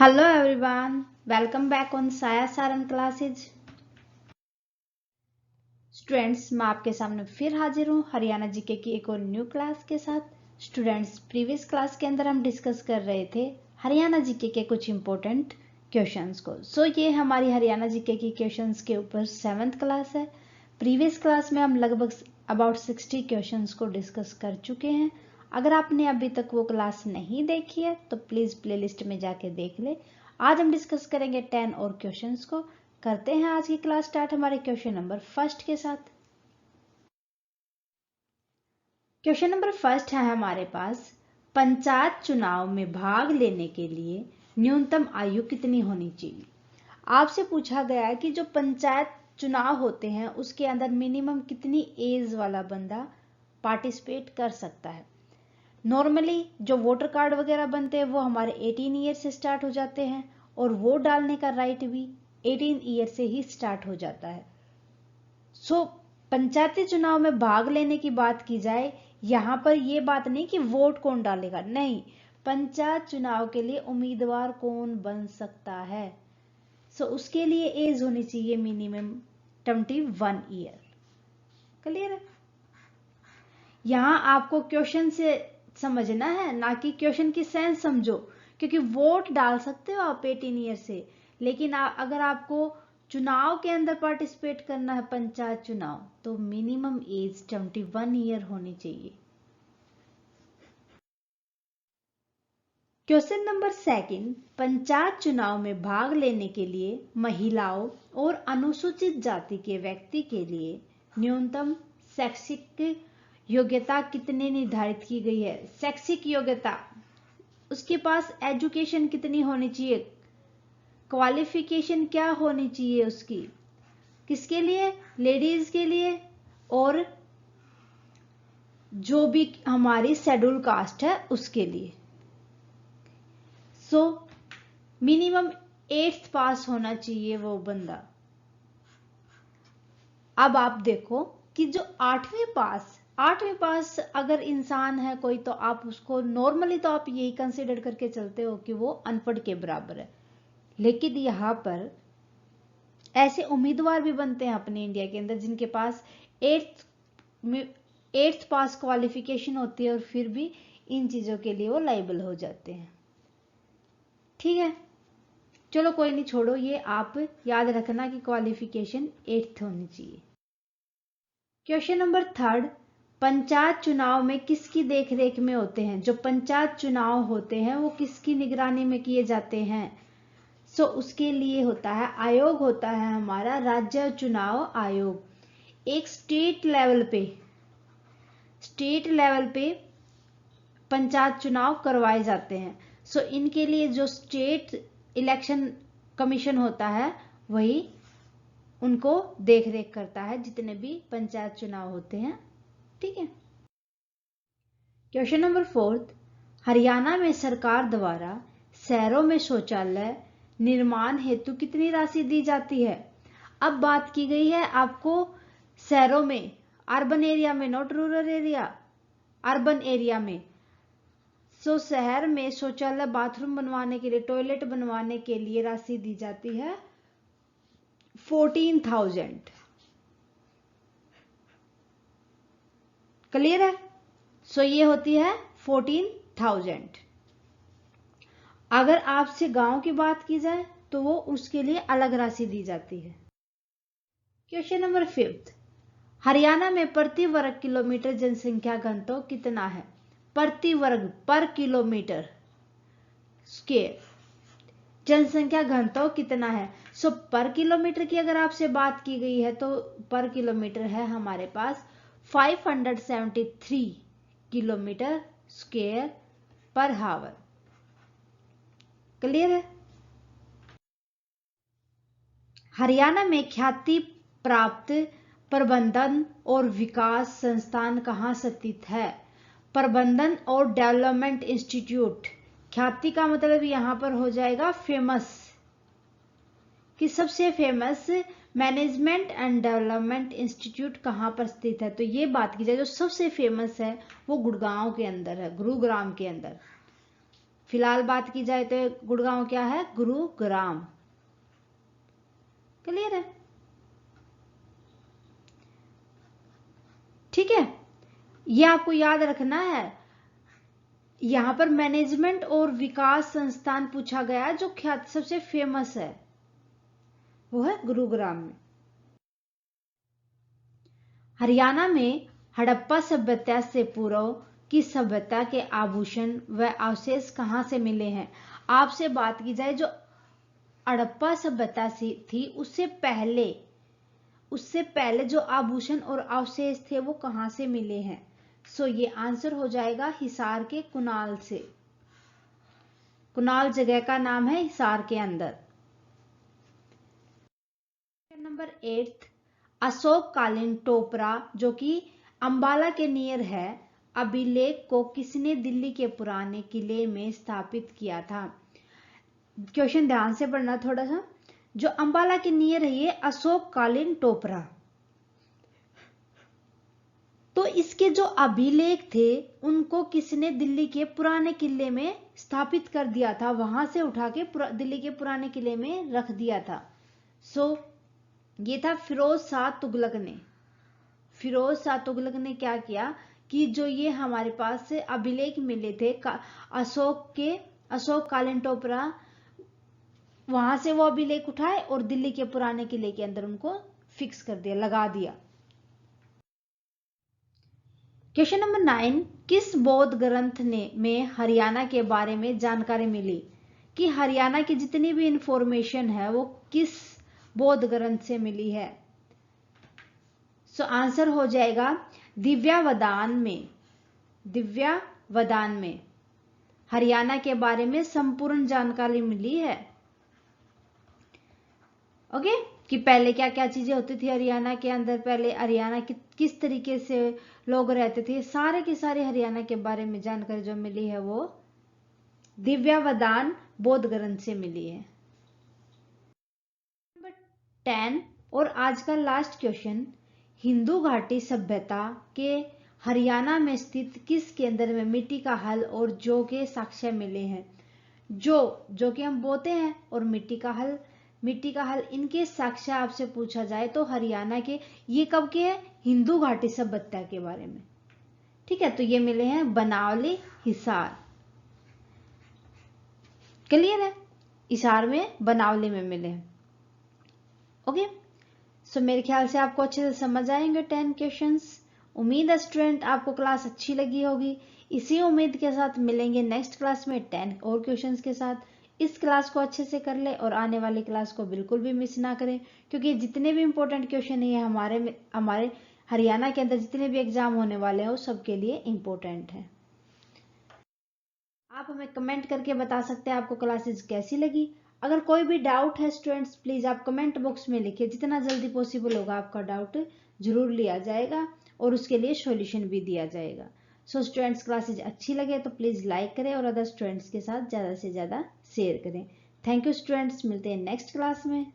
Hello everyone, welcome back on Saya Saran classes. Students, मैं आपके सामने फिर हाजिर हूँ हरियाणा जीके की एक और न्यू क्लास के साथ। स्टूडेंट्स, प्रीवियस क्लास के अंदर हम डिस्कस कर रहे थे हरियाणा जीके के कुछ इंपॉर्टेंट क्वेश्चंस को। सो ये हमारी हरियाणा जीके की क्वेश्चंस के ऊपर 7th क्लास है। प्रीवियस क्लास में हम लगभग अबाउट 60 क्वेश्चंस को डिस्कस कर चुके हैं। अगर आपने अभी तक वो क्लास नहीं देखी है तो प्लीज प्लेलिस्ट में जाके देख ले। आज हम डिस्कस करेंगे 10 और क्वेश्चंस को। करते हैं आज की क्लास स्टार्ट हमारे क्वेश्चन नंबर फर्स्ट के साथ। क्वेश्चन नंबर फर्स्ट है हमारे पास, पंचायत चुनाव में भाग लेने के लिए न्यूनतम आयु कितनी होनी चाहिए। आपसे पूछा गया है कि जो पंचायत चुनाव होते हैं उसके अंदर मिनिमम कितनी एज वाला बंदा पार्टिसिपेट कर सकता है। नॉर्मली जो वोटर कार्ड वगैरह बनते हैं वो हमारे 18 ईयर से स्टार्ट हो जाते हैं और वोट डालने का राइट भी 18 ईयर से ही स्टार्ट हो जाता है। सो पंचायती चुनाव में भाग लेने की बात की जाए, यहाँ पर यह बात नहीं कि वोट कौन डालेगा, नहीं, पंचायत चुनाव के लिए उम्मीदवार कौन बन सकता है। सो उसके लिए एज होनी चाहिए मिनिमम 21 ईयर। क्लियर है? यहां आपको क्वेश्चन से समझना है, ना कि क्वेश्चन की सेंस समझो, क्योंकि वोट डाल सकते हो आप 18 ईयर से, लेकिन अगर आपको चुनाव के अंदर पार्टिसिपेट करना है पंचायत चुनाव, तो मिनिमम एज 21 ईयर होनी चाहिए। क्वेश्चन नंबर सेकंड, पंचायत चुनाव में भाग लेने के लिए महिलाओं और अनुसूचित जाति के व्यक्ति के लिए न्यूनतम शैक्षिक योग्यता कितनी निर्धारित की गई है। शैक्षिक योग्यता, उसके पास एजुकेशन कितनी होनी चाहिए, क्वालिफिकेशन क्या होनी चाहिए उसकी, किसके लिए, लेडीज के लिए और जो भी हमारी शेड्यूल कास्ट है उसके लिए। सो मिनिमम 8th पास होना चाहिए वो बंदा। अब आप देखो कि जो 8वीं पास अगर इंसान है कोई, तो आप उसको नॉर्मली तो आप यही कंसिडर करके चलते हो कि वो अनपढ़ के बराबर है, लेकिन यहाँ पर ऐसे उम्मीदवार भी बनते हैं अपने इंडिया के अंदर जिनके पास 8th पास क्वालिफिकेशन होती है और फिर भी इन चीजों के लिए वो लाइबल हो जाते हैं। ठीक है, चलो कोई नहीं, छोड़ो, ये आप याद रखना कि क्वालिफिकेशन 8th होनी चाहिए। क्वेश्चन नंबर थर्ड, पंचायत चुनाव में किसकी देखरेख में होते हैं। जो पंचायत चुनाव होते हैं वो किसकी निगरानी में किए जाते हैं। सो उसके लिए होता है आयोग, होता है हमारा राज्य चुनाव आयोग। एक स्टेट लेवल पे पंचायत चुनाव करवाए जाते हैं। सो इनके लिए जो स्टेट इलेक्शन कमीशन होता है वही उनको देख रेख करता है, जितने भी पंचायत चुनाव होते हैं। ठीक है। क्वेश्चन नंबर 4, हरियाणा में सरकार द्वारा शहरों में शौचालय निर्माण हेतु कितनी राशि दी जाती है। अब बात की गई है आपको शहरों में, अर्बन एरिया में, not rural area, urban area में। सो शहर में शौचालय, बाथरूम बनवाने के लिए, टॉयलेट बनवाने के लिए राशि दी जाती है 14,000। क्लियर है? सो ये होती है 14,000। अगर आपसे गांव की बात की जाए तो वो उसके लिए अलग राशि दी जाती है। क्वेश्चन नंबर 5, हरियाणा में प्रति वर्ग किलोमीटर जनसंख्या घनत्व कितना है। प्रति वर्ग, पर किलोमीटर स्क्वायर जनसंख्या घनत्व कितना है। सो पर किलोमीटर की अगर आपसे बात की गई है तो पर किलोमीटर है हमारे पास 573 किलोमीटर स्क्वायर पर हावर। क्लियर है? हरियाणा में ख्याति प्राप्त प्रबंधन और विकास संस्थान कहाँ स्थित है। प्रबंधन और डेवलपमेंट इंस्टीट्यूट, ख्याति का मतलब यहां पर हो जाएगा फेमस, कि सबसे famous management and development institute कहां पर स्थित है। तो ये बात की जाए जो सबसे फेमस है वो गुड़गांव के अंदर है, गुरुग्राम के अंदर फिलहाल बात की जाए तो गुड़गांव क्या है, गुरुग्राम। क्लियर है? ठीक है, ये आपको याद रखना है। यहां पर मैनेजमेंट और विकास संस्थान पूछा गया, जो ख्यात सबसे फेमस है वो है गुरुग्राम में। हरियाणा में हड़प्पा सभ्यता से पूर्व की सभ्यता के आभूषण व अवशेष कहां से मिले हैं? आपसे बात की जाए जो हड़प्पा सभ्यता थी, उससे पहले जो आभूषण और अवशेष थे वो कहां से मिले हैं? सो ये आंसर हो जाएगा हिसार के कुनाल से। कुनाल जगह का नाम है हिसार के अंदर। नंबर 8, अशोक कालीन टोपरा जो कि अंबाला के नियर है, अभिलेख को किसने दिल्ली के पुराने किले में स्थापित किया था? क्वेश्चन ध्यान से पढ़ना थोड़ा सा। जो अंबाला के नियर है ये अशोक कालीन टोपरा, तो इसके जो अभिलेख थे उनको किसने दिल्ली के पुराने किले में स्थापित कर दिया था, वहां से उठा के दिल्ली के पुराने किले में रख दिया था। सो ये था फिरोज शाह तुगलक ने। फिरोज शाह तुगलक ने क्या किया कि जो ये हमारे पास से अभिलेख मिले थे अशोक कालीन टोपरा, वहां से वो अभिलेख उठाए और दिल्ली के पुराने किले के अंदर उनको फिक्स कर दिया, लगा दिया। क्वेश्चन नंबर 9, किस बौद्ध ग्रंथ में हरियाणा के बारे में जानकारी मिली? कि हरियाणा की जितनी भी इंफॉर्मेशन है वो किस बौद्ध ग्रंथ से मिली है? सो आंसर हो जाएगा दिव्यावदान में। दिव्यावदान में हरियाणा के बारे में संपूर्ण जानकारी मिली है। ओके, कि पहले क्या क्या चीजें होती थी हरियाणा के अंदर, पहले हरियाणा किस तरीके से लोग रहते थे, सारे के सारे हरियाणा के बारे में जानकारी जो मिली है वो दिव्यावदान बौद्ध ग्रंथ से मिली है। नंबर 10 और आज का लास्ट क्वेश्चन, हिंदू घाटी सभ्यता के हरियाणा में स्थित किस केंद्र में मिट्टी का हल और जौ के साक्ष्य मिले हैं? जो कि हम बोते हैं, और मिट्टी का हल इनके साक्ष्य आपसे पूछा जाए तो हरियाणा के, ये कब के है? हिंदू घाटी सभ्यता के बारे में। ठीक है, तो ये मिले हैं बनावली, हिसार। क्लियर है? हिसार में, बनावली में मिले हैं। ओके, सो मेरे ख्याल से आपको अच्छे से समझ आएंगे 10 क्वेश्चंस। उम्मीद है स्टूडेंट आपको क्लास अच्छी लगी होगी। इसी उम्मीद के साथ मिलेंगे नेक्स्ट क्लास में 10 और क्वेश्चंस के साथ। इस क्लास को अच्छे से कर ले और आने वाली क्लास को बिल्कुल भी मिस ना करें, क्योंकि जितने भी इंपॉर्टेंट क्वेश्चन है हमारे हरियाणा के अंदर जितने भी एग्जाम होने वाले हैं वो सबके लिए इंपॉर्टेंट है। आप हमें कमेंट करके बता सकते हैं आपको क्लासेस कैसी लगी। अगर कोई भी डाउट है स्टूडेंट्स, प्लीज आप कमेंट बॉक्स में लिखिए, जितना जल्दी पॉसिबल होगा आपका डाउट जरूर लिया जाएगा और उसके लिए सॉल्यूशन भी दिया जाएगा। सो स्टूडेंट्स, क्लासेज अच्छी लगे तो प्लीज लाइक करें और अदर स्टूडेंट्स के साथ ज्यादा से ज्यादा शेयर करें। थैंक यू स्टूडेंट्स, मिलते हैं नेक्स्ट क्लास में।